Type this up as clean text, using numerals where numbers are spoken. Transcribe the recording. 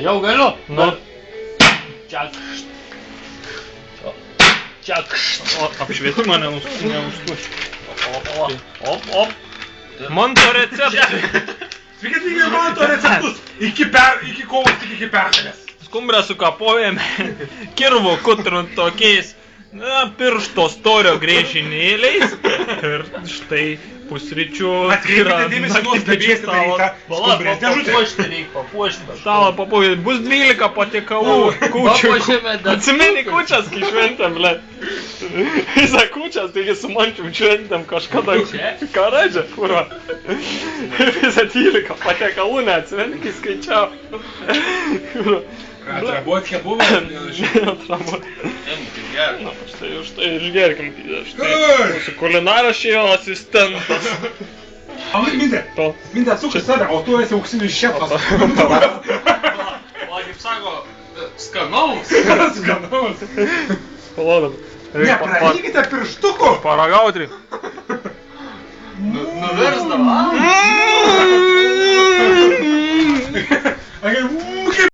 Jau galiu? Nu. Čiakšt. O, apšvietimą neužtuoši. Op. Manto receptai. Sveiki, atvykę Manto receptus. Iki kovos, tik iki pergalės. Skumbrę sukapojame kirvo kutruntokiais piršto storio grėžinėliais. Ir štai pusryčių Atkreipkite dėmesį nuostabiai darytą skumbrės dėžutę. Papuošti. Stalą papuošti. Bus 12 patiekalų kūčių. Papuošėme dar. Atsimeni kūčias, kai šventėm, ble. Visą kūčias, taigi su mančium šventėm kažkada. Karadžia, kurva. Visą 12 patiekalų neatsimeni, kai skaičiau. Atrabotke buvo? Atrabotke. Na, štai išgerkim. Štai mūsų kulinaras šio asistentas. Mintė, atsuk į save, o tu esi auksinis šefas. O, kaip sako, skanaus. Skanaus. Palaudam. Nepraeikite pirštuku. Paragautri. Nuversdavo.